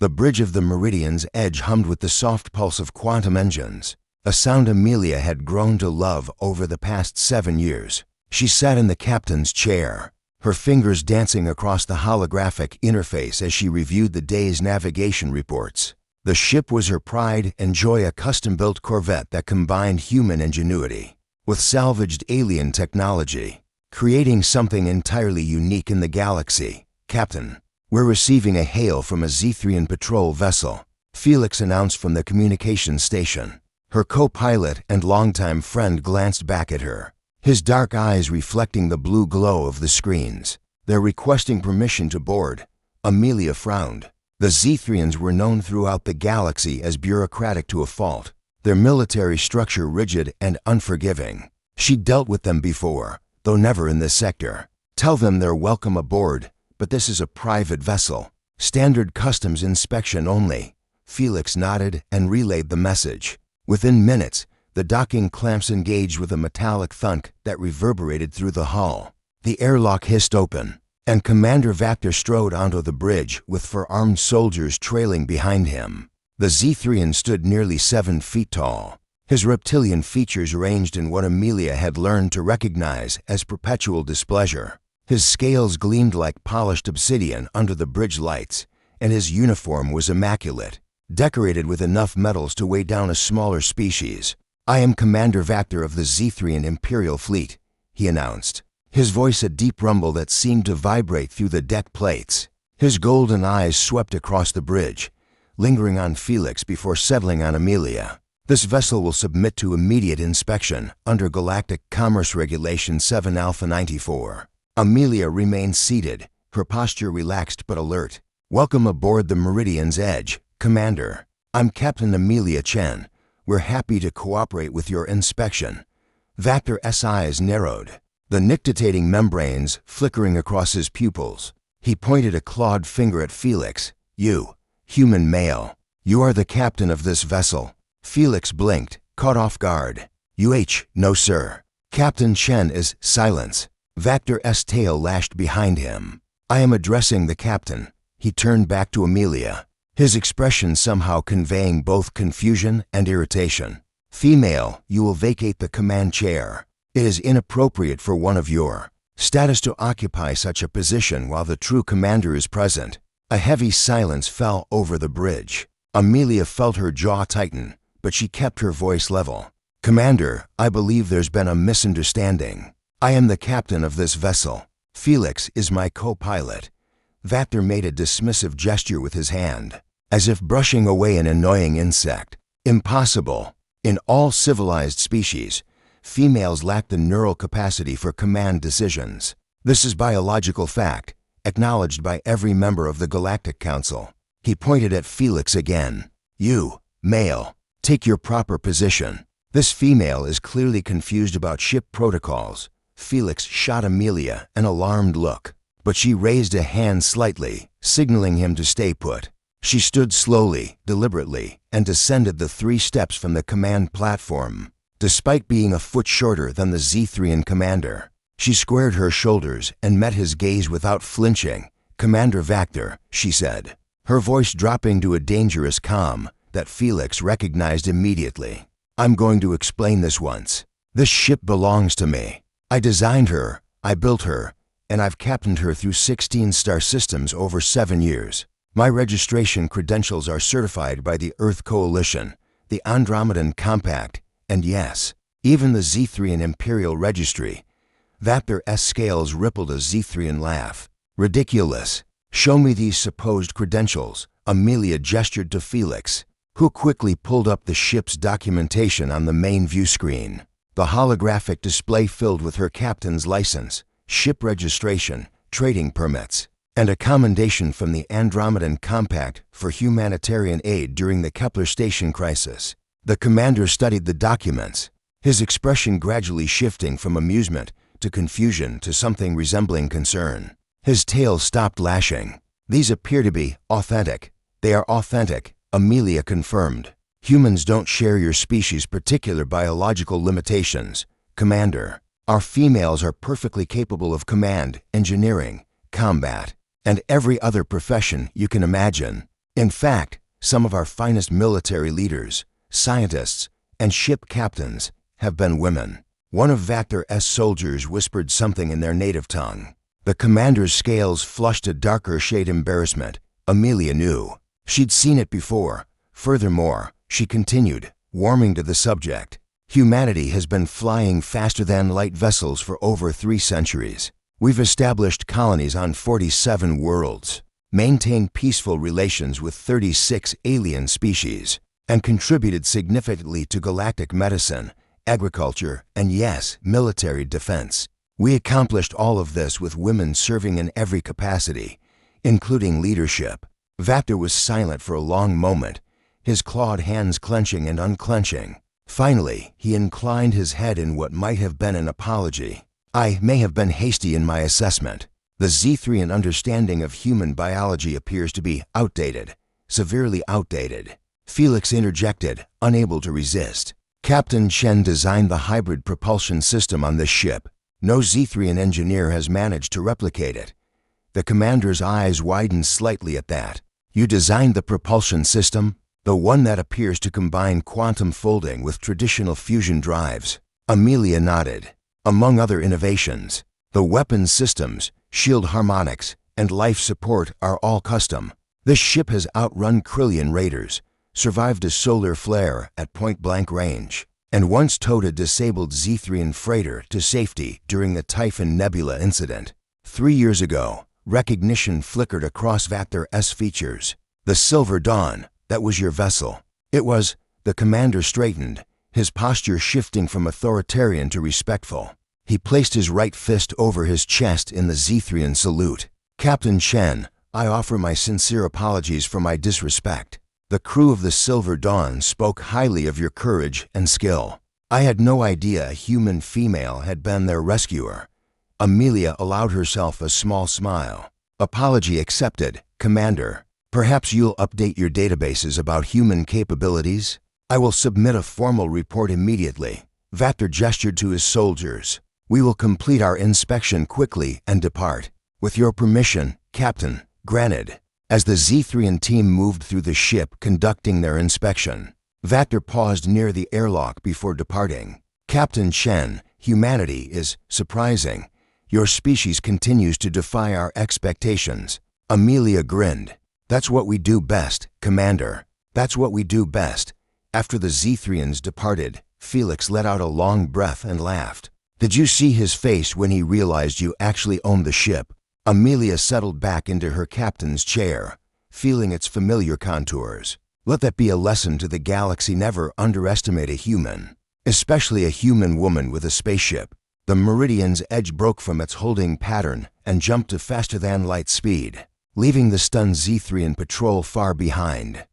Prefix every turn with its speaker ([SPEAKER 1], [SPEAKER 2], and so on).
[SPEAKER 1] The bridge of the Meridian's edge hummed with the soft pulse of quantum engines, a sound Amelia had grown to love over the past 7 years. She sat in the captain's chair, her fingers dancing across the holographic interface as she reviewed the day's navigation reports. The ship was her pride and joy, a custom-built corvette that combined human ingenuity with salvaged alien technology, creating something entirely unique in the galaxy. "Captain, we're receiving a hail from a Zethrian patrol vessel," Felix announced from the communications station. Her co-pilot and longtime friend glanced back at her, his dark eyes reflecting the blue glow of the screens. "They're requesting permission to board." Amelia frowned. The Zethrians were known throughout the galaxy as bureaucratic to a fault, their military structure rigid and unforgiving. She'd dealt with them before, though never in this sector. "Tell them they're welcome aboard, but this is a private vessel. Standard customs inspection only." Felix nodded and relayed the message. Within minutes, the docking clamps engaged with a metallic thunk that reverberated through the hull. The airlock hissed open, and Commander Vactor strode onto the bridge with four-armed soldiers trailing behind him. The Zethrian stood nearly 7 feet tall, his reptilian features arranged in what Amelia had learned to recognize as perpetual displeasure. His scales gleamed like polished obsidian under the bridge lights, and his uniform was immaculate, decorated with enough metals to weigh down a smaller species. "I am Commander Vactor of the Zethrian Imperial Fleet," he announced, his voice a deep rumble that seemed to vibrate through the deck plates. His golden eyes swept across the bridge, lingering on Felix before settling on Amelia. "This vessel will submit to immediate inspection under Galactic Commerce Regulation 7 Alpha 94. Amelia remained seated, her posture relaxed but alert. "Welcome aboard the Meridian's Edge, Commander. I'm Captain Amelia Chen. We're happy to cooperate with your inspection." Vactor's eyes narrowed, the nictitating membranes flickering across his pupils. He pointed a clawed finger at Felix. "You, human male, you are the captain of this vessel." Felix blinked, caught off guard. No sir." Captain Chen is silence. Vactor's tail lashed behind him. "I am addressing the captain." He turned back to Amelia, his expression somehow conveying both confusion and irritation. "Female, you will vacate the command chair. It is inappropriate for one of your status to occupy such a position while the true commander is present." A heavy silence fell over the bridge. Amelia felt her jaw tighten, but she kept her voice level. "Commander, I believe there's been a misunderstanding. I am the captain of this vessel. Felix is my co-pilot." Vactor made a dismissive gesture with his hand, as if brushing away an annoying insect. "Impossible. In all civilized species, females lack the neural capacity for command decisions. This is biological fact, acknowledged by every member of the Galactic Council." He pointed at Felix again. "You, male, take your proper position. This female is clearly confused about ship protocols." Felix shot Amelia an alarmed look, but she raised a hand slightly, signaling him to stay put. She stood slowly, deliberately, and descended the 3 steps from the command platform. Despite being a foot shorter than the Zethrian commander, she squared her shoulders and met his gaze without flinching. "Commander Vactor," she said, her voice dropping to a dangerous calm that Felix recognized immediately. "I'm going to explain this once. This ship belongs to me. I designed her, I built her, and I've captained her through 16 star systems over 7 years. My registration credentials are certified by the Earth Coalition, the Andromedan Compact, and yes, even the Zethrian Imperial Registry." Vactor's scales rippled a Zethrian laugh. "Ridiculous. Show me these supposed credentials." Amelia gestured to Felix, who quickly pulled up the ship's documentation on the main view screen. The holographic display filled with her captain's license, ship registration, trading permits, and a commendation from the Andromedan Compact for humanitarian aid during the Kepler station crisis. The commander studied the documents, his expression gradually shifting from amusement to confusion to something resembling concern. His tail stopped lashing. "These appear to be authentic." "They are authentic," Amelia confirmed. "Humans don't share your species' particular biological limitations, Commander. Our females are perfectly capable of command, engineering, combat, and every other profession you can imagine." In fact, some of our finest military leaders, scientists, and ship captains have been women. One of Vector S' soldiers whispered something in their native tongue. The commander's scales flushed a darker shade embarrassment. Amelia knew. She'd seen it before. Furthermore, she continued, warming to the subject, humanity has been flying faster than light vessels for over 3 centuries. We've established colonies on 47 worlds, maintained peaceful relations with 36 alien species, and contributed significantly to galactic medicine, agriculture, and yes, military defense. We accomplished all of this with women serving in every capacity, including leadership. Vector was silent for a long moment, his clawed hands clenching and unclenching. Finally, he inclined his head in what might have been an apology. I may have been hasty in my assessment. The Zethrian understanding of human biology appears to be outdated, severely outdated. Felix interjected, unable to resist. Captain Chen designed the hybrid propulsion system on this ship. No Zethrian engineer has managed to replicate it. The commander's eyes widened slightly at that. You designed the propulsion system? The one that appears to combine quantum folding with traditional fusion drives. Amelia nodded. Among other innovations, the weapons systems, shield harmonics, and life support are all custom. This ship has outrun Krillian raiders, survived a solar flare at point-blank range, and once towed a disabled Zethrian freighter to safety during the Typhon Nebula incident. 3 years ago, recognition flickered across Vector S features. The Silver Dawn, that was your vessel. It was. The commander straightened, his posture shifting from authoritarian to respectful. He placed his right fist over his chest in the Zethrian salute. Captain Chen, I offer my sincere apologies for my disrespect. The crew of the Silver Dawn spoke highly of your courage and skill. I had no idea a human female had been their rescuer. Amelia allowed herself a small smile. Apology accepted, Commander. Perhaps you'll update your databases about human capabilities? I will submit a formal report immediately. Vector gestured to his soldiers. We will complete our inspection quickly and depart. With your permission, Captain. Granted. As the Zethrian team moved through the ship conducting their inspection, Vector paused near the airlock before departing. Captain Chen, humanity is surprising. Your species continues to defy our expectations. Amelia grinned. That's what we do best, Commander. That's what we do best. After the Zethrians departed, Felix let out a long breath and laughed. Did you see his face when he realized you actually owned the ship? Amelia settled back into her captain's chair, feeling its familiar contours. Let that be a lesson to the galaxy: never underestimate a human, especially a human woman with a spaceship. The Meridian's edge broke from its holding pattern and jumped to faster-than-light speed, leaving the stunned Zethrian patrol far behind.